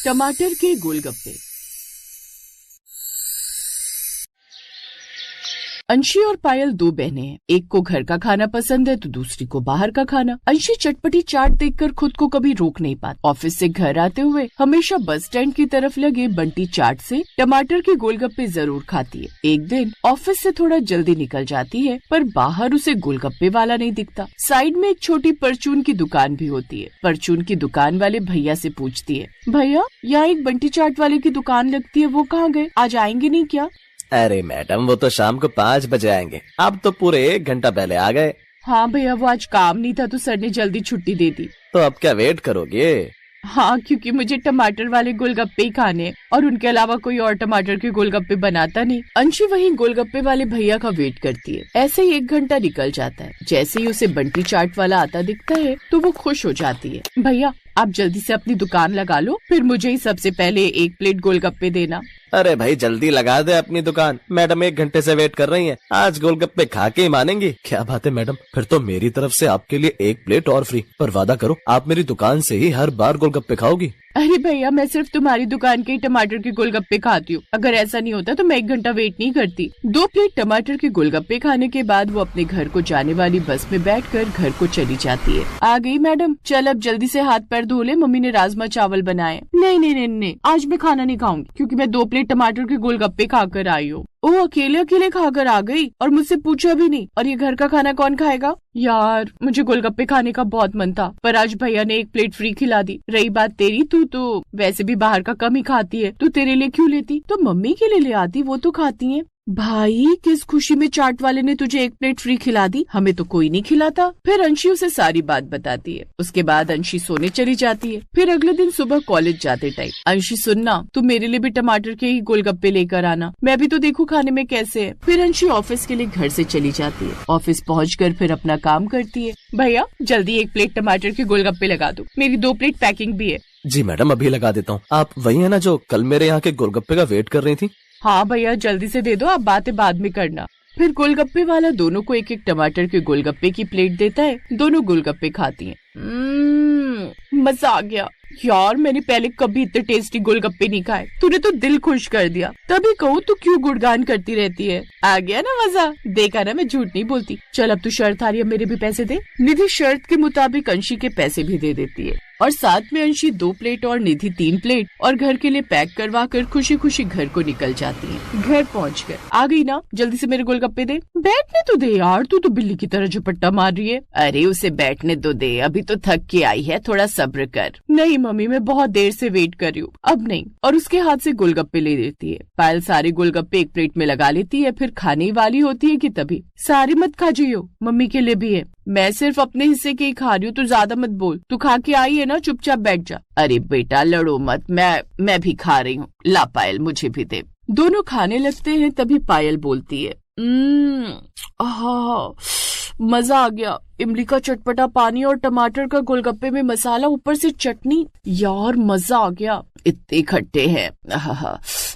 टमाटर के गोलगप्पे। अंशी और पायल दो बहनें हैं। एक को घर का खाना पसंद है तो दूसरी को बाहर का खाना। अंशी चटपटी चाट देखकर खुद को कभी रोक नहीं पाती। ऑफिस से घर आते हुए हमेशा बस स्टैंड की तरफ लगे बंटी चाट से टमाटर के गोलगप्पे जरूर खाती है। एक दिन ऑफिस से थोड़ा जल्दी निकल जाती है पर बाहर उसे गोलगप्पे वाला नहीं दिखता। साइड में एक छोटी परचून की दुकान भी होती है। परचून की दुकान वाले भैया से पूछती है, भैया यहाँ एक बंटी चाट वाले की दुकान लगती है, वो कहाँ गए? आज आएंगे नहीं क्या? अरे मैडम, वो तो शाम को 5 बजे आएंगे, आप तो पूरे 1 घंटा पहले आ गए। हाँ भैया, वो आज काम नहीं था तो सर ने जल्दी छुट्टी दे दी। तो अब क्या वेट करोगे? हाँ, क्योंकि मुझे टमाटर वाले गोलगप्पे ही खाने हैं और उनके अलावा कोई और टमाटर के गोलगप्पे बनाता नहीं। अंशी वहीं गोलगप्पे वाले भैया का वेट करती है। ऐसे ही 1 घंटा निकल जाता है। जैसे ही उसे बंटी चाट वाला आता दिखता है तो वो खुश हो जाती है। भैया आप जल्दी से अपनी दुकान लगा लो, फिर मुझे ही सबसे पहले 1 प्लेट गोलगप्पे देना। अरे भाई जल्दी लगा दे अपनी दुकान, मैडम 1 घंटे से वेट कर रही हैं। आज गोलगप्पे खा के ही मानेंगी। क्या बात है मैडम, फिर तो मेरी तरफ से आपके लिए 1 प्लेट और फ्री। पर वादा करो आप मेरी दुकान से ही हर बार गोलगप्पे खाओगी। अरे भैया, मैं सिर्फ तुम्हारी दुकान के ही टमाटर के गोलगप्पे खाती हूँ। अगर ऐसा नहीं होता तो मैं 1 घंटा वेट नहीं करती। 2 प्लेट टमाटर के गोलगप्पे खाने के बाद वो अपने घर को जाने वाली बस में बैठकर घर को चली जाती है। आ गई मैडम, चल अब जल्दी से हाथ पैर धो ले, मम्मी ने राजमा चावल बनाए। नहीं नहीं नहीं नहीं, आज मैं खाना नहीं खाऊंगी क्योंकि मैं 2 प्लेट टमाटर के गोलगप्पे खाकर आई हूँ। ओ अकेले अकेले खाकर आ गई और मुझसे पूछा भी नहीं। और ये घर का खाना कौन खाएगा? यार मुझे गोलगप्पे खाने का बहुत मन था पर आज भैया ने 1 प्लेट फ्री खिला दी। रही बात तेरी, तू तो वैसे भी बाहर का कम ही खाती है, तो तेरे लिए क्यों लेती? तो मम्मी के लिए ले आती, वो तो खाती है। भाई किस खुशी में चाट वाले ने तुझे 1 प्लेट फ्री खिला दी, हमें तो कोई नहीं खिलाता। फिर अंशी उसे सारी बात बताती है। उसके बाद अंशी सोने चली जाती है। फिर अगले दिन सुबह कॉलेज जाते टाइम, अंशी सुनना, तू मेरे लिए भी टमाटर के ही गोलगप्पे लेकर आना, मैं भी तो देखूं खाने में कैसे है। फिर अंशी ऑफिस के लिए घर से चली जाती है। ऑफिस पहुंचकर फिर अपना काम करती है। भैया जल्दी 1 प्लेट टमाटर के गोलगप्पे लगा दो, मेरी 2 प्लेट पैकिंग भी है। जी मैडम अभी लगा देता हूँ। आप वही है ना जो कल मेरे यहाँ के गोलगप्पे का वेट कर रही थी? हाँ भैया जल्दी से दे दो, आप बातें बाद में करना। फिर गोलगप्पे वाला दोनों को 1-1 टमाटर के गोलगप्पे की प्लेट देता है। दोनों गोलगप्पे खाती हैं। मजा आ गया यार, मैंने पहले कभी इतने टेस्टी गोलगप्पे नहीं खाए। तूने तो दिल खुश कर दिया। तभी कहूँ तू क्यों गुणगान करती रहती है। आ गया ना मजा, देखा ना मैं झूठ नहीं बोलती। चल अब तू शर्त हारी, अब मेरे भी पैसे दे। निधि शर्त के मुताबिक अंशी के पैसे भी दे देती है और साथ में अंशी 2 प्लेट और निधि 3 प्लेट और घर के लिए पैक करवा कर खुशी खुशी घर को निकल जाती है। घर पहुंचकर, आ गई ना, जल्दी से मेरे गोलगप्पे दे। बैठने तो दे यार, तू तो बिल्ली की तरह झपट्टा मार रही है। अरे उसे बैठने तो दे, अभी तो थक के आई है, थोड़ा सब्र कर। नहीं मम्मी, मैं बहुत देर से वेट कर रही हूँ, अब नहीं। और उसके हाथ से गोलगप्पे ले लेती है। पायल सारे गोलगप्पे 1 प्लेट में लगा लेती है। फिर खाने वाली होती है कि तभी, सारी मत खा जाइयो, मम्मी के लिए भी है। मैं सिर्फ अपने हिस्से के ही खा रही हूँ, तू ज्यादा मत बोल। तू खा के आई है ना, चुपचाप बैठ जा। अरे बेटा लड़ो मत, मैं भी खा रही हूँ, ला पायल मुझे भी दे। दोनों खाने लगते हैं। तभी पायल बोलती है, मजा आ गया, इमली का चटपटा पानी और टमाटर का गोलगप्पे में मसाला, ऊपर से चटनी, यार मजा आ गया। इतने खट्टे हैं,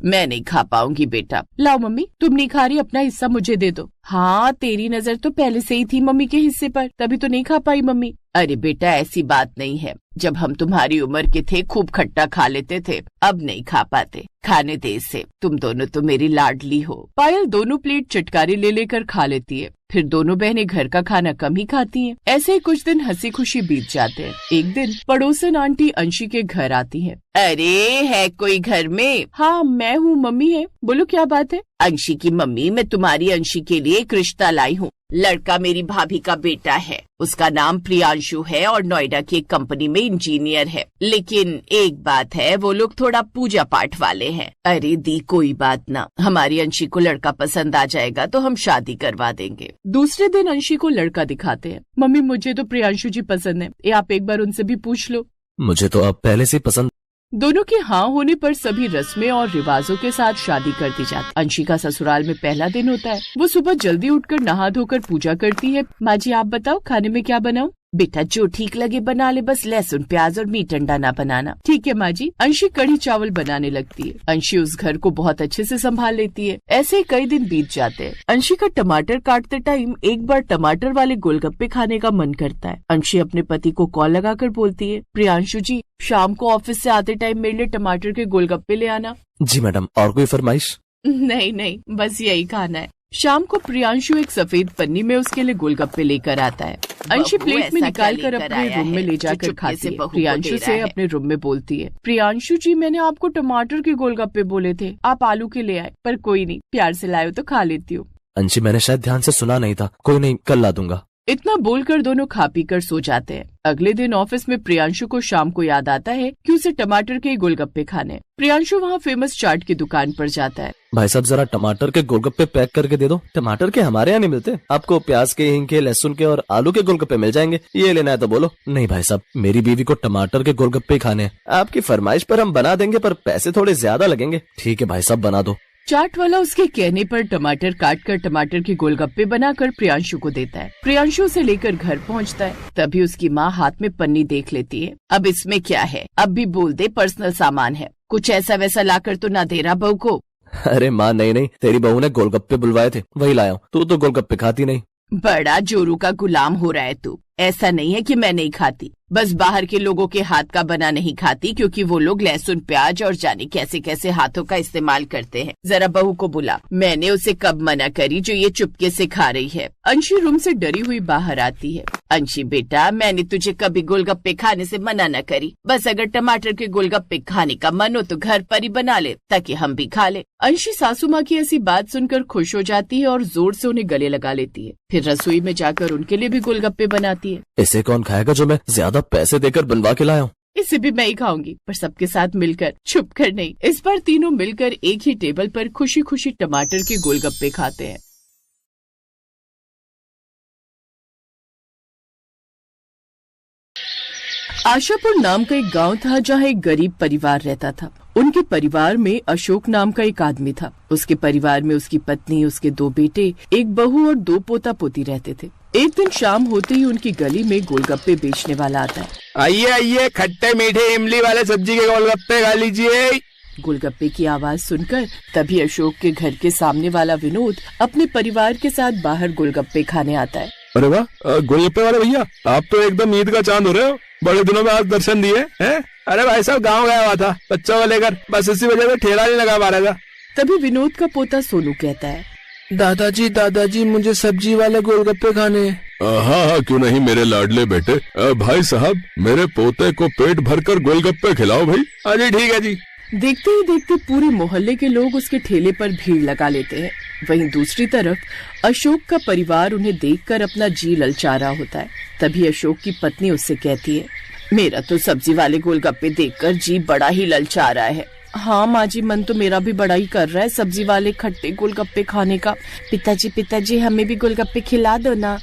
मैं नहीं खा पाऊंगी बेटा। लाओ मम्मी, तुम नहीं खा रही, अपना हिस्सा मुझे दे दो। हाँ तेरी नजर तो पहले से ही थी मम्मी के हिस्से पर, तभी तो नहीं खा पाई मम्मी। अरे बेटा ऐसी बात नहीं है, जब हम तुम्हारी उम्र के थे खूब खट्टा खा लेते थे, अब नहीं खा पाते, खाने दे इसे, तुम दोनों तो मेरी लाडली हो। पायल दोनों प्लेट चटकारे ले लेकर खा लेती है। फिर दोनों बहनें घर का खाना कम ही खाती हैं। ऐसे ही कुछ दिन हंसी खुशी बीत जाते हैं। एक दिन पड़ोसन आंटी अंशी के घर आती है। अरे है कोई घर में? हाँ मैं हूँ, मम्मी है, बोलो क्या बात है? अंशी की मम्मी, मैं तुम्हारी अंशी के लिए एक रिश्ता लाई हूँ। लड़का मेरी भाभी का बेटा है, उसका नाम प्रियांशु है और नोएडा की एक कंपनी में इंजीनियर है। लेकिन एक बात है, वो लोग थोड़ा पूजा पाठ वाले हैं। अरे दी कोई बात ना, हमारी अंशी को लड़का पसंद आ जाएगा तो हम शादी करवा देंगे। दूसरे दिन अंशी को लड़का दिखाते हैं। मम्मी मुझे तो प्रियांशु जी पसंद है, ये आप एक बार उनसे भी पूछ लो। मुझे तो अब पहले से पसंद। दोनों के हाँ होने पर सभी रस्में और रिवाजों के साथ शादी कर दी जाती। अंशी का ससुराल में पहला दिन होता है। वो सुबह जल्दी उठकर नहा धोकर पूजा करती है। माँ जी आप बताओ खाने में क्या बनाऊं? बेटा जो ठीक लगे बना ले, बस लहसुन प्याज और मीट अंडा ना बनाना। ठीक है माँ जी। अंशी कढ़ी चावल बनाने लगती है। अंशी उस घर को बहुत अच्छे से संभाल लेती है। ऐसे ही कई दिन बीत जाते हैं। अंशी का टमाटर काटते टाइम एक बार टमाटर वाले गोलगप्पे खाने का मन करता है। अंशी अपने पति को कॉल लगाकर बोलती है, प्रियांशु जी शाम को ऑफिस से आते टाइम मेरे लिए टमाटर के गोलगप्पे ले आना। जी मैडम, और कोई फरमाइश? नहीं नहीं, बस यही खाना है। शाम को प्रियांशु एक सफेद पन्नी में उसके लिए गोलगप्पे लेकर आता है। अंशी प्लेट में निकाल कर अपने रूम में ले जाकर खाती है। प्रियांशु से अपने रूम में बोलती है, प्रियांशु जी मैंने आपको टमाटर के गोलगप्पे बोले थे, आप आलू के ले आए, पर कोई नहीं, प्यार से लाए तो खा लेती हूँ। अंशी मैंने शायद ध्यान से सुना नहीं था, कोई नहीं, कल ला दूंगा। इतना बोलकर दोनों खा पी कर सो जाते हैं। अगले दिन ऑफिस में प्रियांशु को शाम को याद आता है कि उसे टमाटर के गोलगप्पे खाने। प्रियांशु वहाँ फेमस चाट की दुकान पर जाता है। भाई साहब जरा टमाटर के गोलगप्पे पैक करके दे दो। टमाटर के हमारे यहाँ नहीं मिलते, आपको प्याज के, हींग के, लहसुन के और आलू के गोलगप्पे मिल जाएंगे, ये लेना है तो बोलो। नहीं भाई साहब, मेरी बीवी को टमाटर के गोलगप्पे खाने हैं। आपकी फरमाइश पर हम बना देंगे, पर पैसे थोड़े ज्यादा लगेंगे। ठीक है भाई साहब, बना दो। चाट वाला उसके कहने पर टमाटर काट कर टमाटर के गोलगप्पे बनाकर प्रियांशु को देता है। प्रियांशु उसे लेकर घर पहुंचता है। तभी उसकी माँ हाथ में पन्नी देख लेती है। अब इसमें क्या है, अब भी बोल दे पर्सनल सामान है, कुछ ऐसा वैसा लाकर तो ना दे रहा बहू को। अरे माँ नहीं, तेरी बहू ने गोलगप्पे बुलवाए थे, वही लाया हूँ। तू तो गोलगप्पे खाती नहीं। बड़ा जोरू का गुलाम हो रहा है तू। ऐसा नहीं है कि मैं नहीं खाती, बस बाहर के लोगों के हाथ का बना नहीं खाती, क्योंकि वो लोग लहसुन प्याज और जाने कैसे कैसे हाथों का इस्तेमाल करते हैं। जरा बहू को बुला। मैंने उसे कब मना करी जो ये चुपके से खा रही है। अंशी रूम से डरी हुई बाहर आती है। अंशी बेटा, मैंने तुझे कभी गोलगप्पे खाने से मना न करी, बस अगर टमाटर के गोलगप्पे खाने का मन हो तो घर पर ही बना ले, ताकि हम भी खा ले। अंशी सासू माँ की ऐसी बात सुनकर खुश हो जाती है और जोर से उन्हें गले लगा लेती है। फिर रसोई में जाकर उनके लिए भी गोलगप्पे बनाती है। इसे कौन खाएगा जो मैं ज्यादा पैसे देकर बनवा के लाया हूँ? इसे भी मैं ही खाऊंगी, पर सबके साथ मिलकर, छुप कर नहीं। इस बार तीनों मिलकर एक ही टेबल पर खुशी खुशी टमाटर के गोलगप्पे खाते हैं। आशापुर नाम का एक गांव था जहां एक गरीब परिवार रहता था। उनके परिवार में अशोक नाम का एक आदमी था। उसके परिवार में उसकी पत्नी, उसके 2 बेटे, एक बहू और 2 पोता पोती रहते थे। एक दिन शाम होते ही उनकी गली में गोलगप्पे बेचने वाला आता है। आइए आइए, खट्टे मीठे इमली वाले सब्जी के गोलगप्पे खा लीजिए। गोलगप्पे की आवाज सुनकर तभी अशोक के घर के सामने वाला विनोद अपने परिवार के साथ बाहर गोलगप्पे खाने आता है। अरे वाह, गोलगप्पे वाले भैया, आप तो एकदम ईद का चांद हो रहे हो। बड़े दिनों में आज दर्शन दिए हैं। अरे भाई साहब, गाँव गया हुआ था बच्चों को लेकर, बस इसी वजह से ठेला नहीं लगा पा रहा था। तभी विनोद का पोता सोनू कहता है, दादाजी मुझे सब्जी वाले गोलगप्पे खाने। हाँ हाँ, क्यों नहीं मेरे लाडले बेटे। भाई साहब, मेरे पोते को पेट भरकर गोलगप्पे खिलाओ भाई। हाँ जी, ठीक है जी। देखते ही देखते पूरे मोहल्ले के लोग उसके ठेले पर भीड़ लगा लेते हैं। वहीं दूसरी तरफ अशोक का परिवार उन्हें देखकर अपना जी ललचा रहा होता है। तभी अशोक की पत्नी उससे कहती है, मेरा तो सब्जी वाले गोलगप्पे देखकर जी बड़ा ही ललचा रहा है। हाँ माँ जी, मन तो मेरा भी बड़ा ही कर रहा है सब्जी वाले खट्टे गोलगप्पे खाने का। पिताजी हमें भी गोलगप्पे खिला दो ना।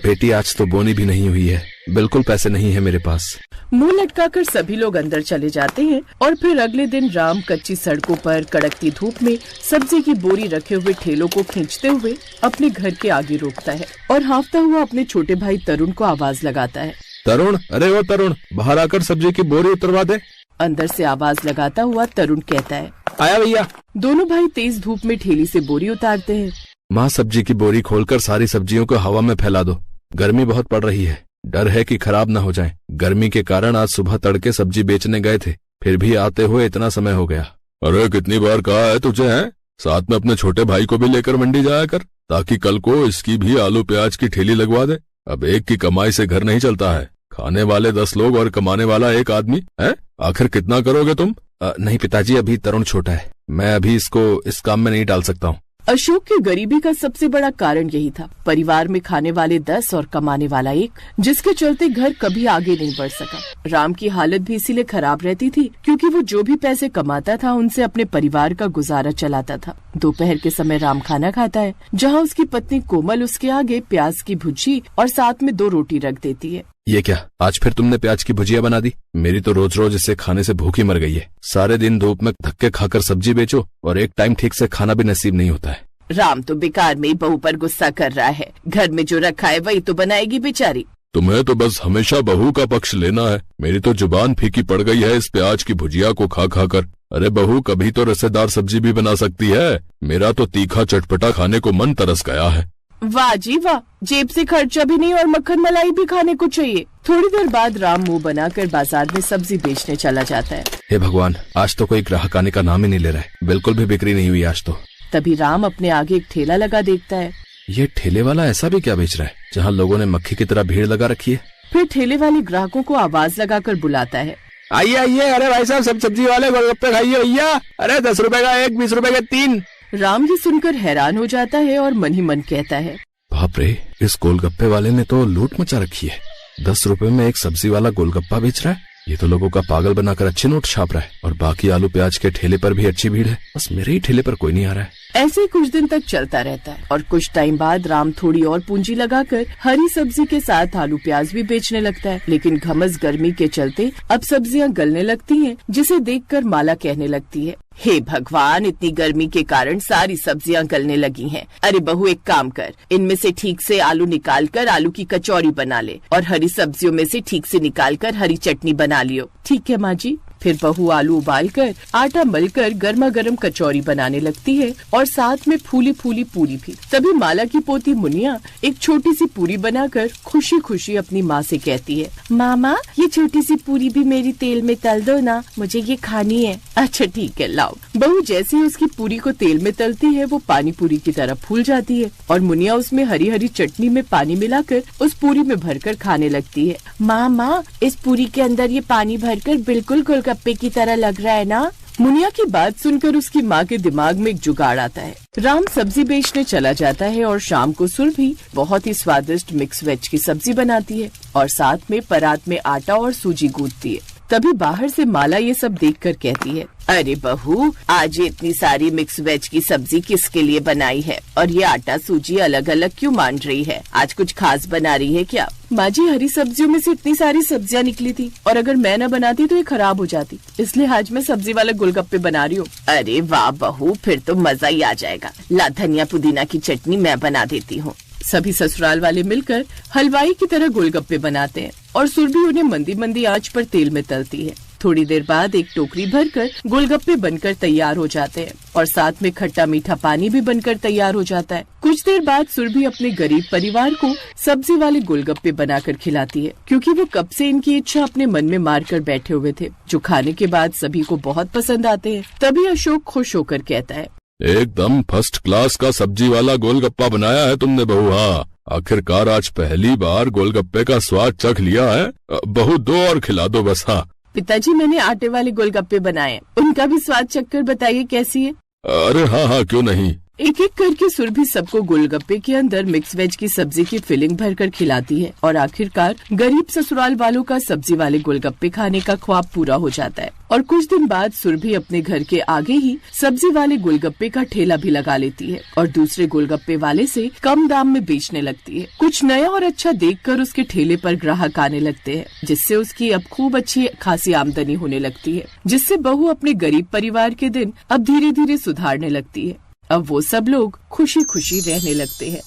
बेटी, आज तो बोनी भी नहीं हुई है, बिल्कुल पैसे नहीं है मेरे पास। मुंह लटकाकर सभी लोग अंदर चले जाते हैं। और फिर अगले दिन राम कच्ची सड़कों पर कड़कती धूप में सब्जी की बोरी रखे हुए ठेलों को खींचते हुए अपने घर के आगे रोकता है और हाँफता हुआ अपने छोटे भाई तरुण को आवाज लगाता है, तरुण, अरे वो तरुण, बाहर आकर सब्जी की बोरी उतरवा दे। अंदर से आवाज लगाता हुआ तरुण कहता है, आया भैया। दोनों भाई तेज धूप में ठेली से बोरी उतारते हैं। माँ, सब्जी की बोरी खोलकर सारी सब्जियों को हवा में फैला दो, गर्मी बहुत पड़ रही है, डर है कि खराब न हो जाए। गर्मी के कारण आज सुबह तड़के सब्जी बेचने गए थे, फिर भी आते हुए इतना समय हो गया। अरे कितनी बार कहा है तुझे, है साथ में अपने छोटे भाई को भी लेकर मंडी जाया कर, ताकि कल को इसकी भी आलू प्याज की ठेली लगवा दे। अब एक की कमाई से घर नहीं चलता है, खाने वाले 10 लोग और कमाने वाला एक आदमी है। आखिर कितना करोगे तुम? नहीं पिताजी, अभी तरुण छोटा है, मैं अभी इसको इस काम में नहीं डाल सकता हूँ। अशोक की गरीबी का सबसे बड़ा कारण यही था। परिवार में खाने वाले 10 और कमाने वाला 1, जिसके चलते घर कभी आगे नहीं बढ़ सका। राम की हालत भी इसीलिए खराब रहती थी क्योंकि वो जो भी पैसे कमाता था उनसे अपने परिवार का गुजारा चलाता था। दोपहर के समय राम खाना खाता है, जहाँ उसकी पत्नी कोमल उसके आगे प्याज की भुजी और साथ में 2 रोटी रख देती है। ये क्या, आज फिर तुमने प्याज की भुजिया बना दी? मेरी तो रोज रोज इसे खाने से भूखी मर गई है। सारे दिन धूप में धक्के खाकर सब्जी बेचो और एक टाइम ठीक से खाना भी नसीब नहीं होता है। राम तो बेकार में बहू पर गुस्सा कर रहा है। घर में जो रखा है वही तो बनाएगी बेचारी। तुम्हें तो बस हमेशा बहू का पक्ष लेना है। मेरी तो जुबान फीकी पड़ गई है इस प्याज की भुजिया को खा खा कर। अरे बहू कभी तो रसेदार सब्जी भी बना सकती है। मेरा तो तीखा चटपटा खाने को मन तरस गया है। वाह जी वाह, जेब से खर्चा भी नहीं और मक्खन मलाई भी खाने को चाहिए। थोड़ी देर बाद राम मुंह बनाकर बाजार में सब्जी बेचने चला जाता है। हे भगवान, आज तो कोई ग्राहक आने का नाम ही नहीं ले रहा है। बिल्कुल भी बिक्री नहीं हुई आज तो। तभी राम अपने आगे एक ठेला लगा देखता है। ये ठेले वाला ऐसा भी क्या बेच रहा है जहाँ लोगों ने मक्खी की तरह भीड़ लगा रखी है। फिर ठेले वाले ग्राहकों को आवाज लगाकर बुलाता है। आइए आइए, अरे भाई साहब सब सब्जी वाले गोलगप्पे खाइए भैया। अरे 10 रुपए का एक, 20 रुपए के 3। राम ये सुनकर हैरान हो जाता है और मन ही मन कहता है, बाप रे, इस गोलगप्पे वाले ने तो लूट मचा रखी है। 10 रुपए में एक सब्जी वाला गोलगप्पा बेच रहा है। ये तो लोगों का पागल बनाकर अच्छे नोट छाप रहा है। और बाकी आलू प्याज के ठेले पर भी अच्छी भीड़ है, बस मेरे ही ठेले पर कोई नहीं आ रहा है। ऐसे ही कुछ दिन तक चलता रहता है और कुछ टाइम बाद राम थोड़ी और पूंजी लगाकर हरी सब्जी के साथ आलू प्याज भी बेचने लगता है। लेकिन घमस गर्मी के चलते अब सब्जियां गलने लगती हैं, जिसे देखकर माला कहने लगती है, हे भगवान, इतनी गर्मी के कारण सारी सब्जियां गलने लगी हैं। अरे बहू, एक काम कर, इनमें से ठीक से आलू निकाल कर आलू की कचौरी बना ले और हरी सब्जियों में से ठीक से निकाल कर हरी चटनी बना लियो। ठीक है माँ जी। फिर बहू आलू उबालकर आटा मलकर गर्मा गर्म कचौरी बनाने लगती है और साथ में फूली फूली पूरी भी। तभी माला की पोती मुनिया एक छोटी सी पूरी बनाकर खुशी खुशी अपनी माँ से कहती है, मामा ये छोटी सी पूरी भी मेरी तेल में तल दो ना, मुझे ये खानी है। अच्छा ठीक है, लाओ। बहू जैसे ही उसकी पूरी को तेल में तलती है वो पानी पूरी की तरह फूल जाती है और मुनिया उसमें हरी हरी चटनी में पानी मिलाकर उस पूरी में भरकर खाने लगती है। मामा, इस पूरी के अंदर ये पानी भरकर बिल्कुल गोलगप्पे की तरह लग रहा है ना। मुनिया की बात सुनकर उसकी माँ के दिमाग में एक जुगाड़ आता है। राम सब्जी बेचने चला जाता है और शाम को सुरभि बहुत ही स्वादिष्ट मिक्स वेज की सब्जी बनाती है और साथ में परात में आटा और सूजी गूंथती है। तभी बाहर से माला ये सब देखकर कहती है, अरे बहू, आज ये इतनी सारी मिक्स वेज की सब्जी किसके लिए बनाई है और ये आटा सूजी अलग अलग क्यों मान रही है? आज कुछ खास बना रही है क्या? माँ जी, हरी सब्जियों में से इतनी सारी सब्जियां निकली थी और अगर मैं न बनाती तो ये खराब हो जाती, इसलिए आज मैं सब्जी वाले गोलगप्पे बना रही हूँ। अरे वाह बहू, फिर तो मजा ही आ जाएगा। ला, धनिया पुदीना की चटनी मैं बना देती हूँ। सभी ससुराल वाले मिलकर हलवाई की तरह गोलगप्पे बनाते हैं और सुरभि उन्हें मंदी मंदी आंच पर तेल में तलती है। थोड़ी देर बाद एक टोकरी भरकर गोलगप्पे बनकर तैयार हो जाते हैं और साथ में खट्टा मीठा पानी भी बनकर तैयार हो जाता है। कुछ देर बाद सुरभि अपने गरीब परिवार को सब्जी वाले गोलगप्पे बनाकर खिलाती है, क्योंकि वो कब से इनकी इच्छा अपने मन में मार कर बैठे हुए थे, जो खाने के बाद सभी को बहुत पसंद आते हैं। तभी अशोक खुश होकर कहता है, एकदम फर्स्ट क्लास का सब्जी वाला गोलगप्पा बनाया है तुमने बहू। हाँ, आखिरकार आज पहली बार गोलगप्पे का स्वाद चख लिया है। बहू, 2 और खिला दो बस। हाँ पिताजी, मैंने आटे वाले गोलगप्पे बनाए, उनका भी स्वाद चखकर बताइए कैसी है। अरे हाँ हाँ, क्यों नहीं। एक एक करके सुरभि सबको गोलगप्पे के अंदर मिक्स वेज की सब्जी की फिलिंग भरकर खिलाती है और आखिरकार गरीब ससुराल वालों का सब्जी वाले गोलगप्पे खाने का ख्वाब पूरा हो जाता है। और कुछ दिन बाद सुरभि अपने घर के आगे ही सब्जी वाले गोलगप्पे का ठेला भी लगा लेती है और दूसरे गोलगप्पे वाले से कम दाम में बेचने लगती है। कुछ नया और अच्छा देखकर उसके ठेले पर ग्राहक आने लगते हैं, जिससे उसकी अब खूब अच्छी खासी आमदनी होने लगती है, जिससे बहू अपने गरीब परिवार के दिन अब धीरे धीरे सुधारने लगती है। अब वो सब लोग खुशी खुशी रहने लगते हैं।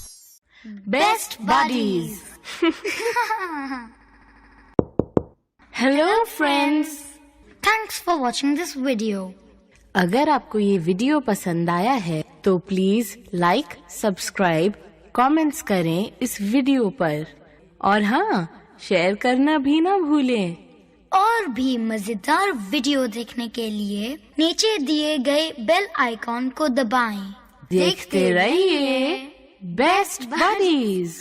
Best buddies. Hello friends, thanks for watching this video. अगर आपको ये वीडियो पसंद आया है तो प्लीज लाइक, सब्सक्राइब, कमेंट्स करें इस वीडियो पर और हाँ, शेयर करना भी ना भूलें। और भी मजेदार वीडियो देखने के लिए नीचे दिए गए बेल आइकॉन को दबाएं। देखते रहिए बेस्ट बडीज।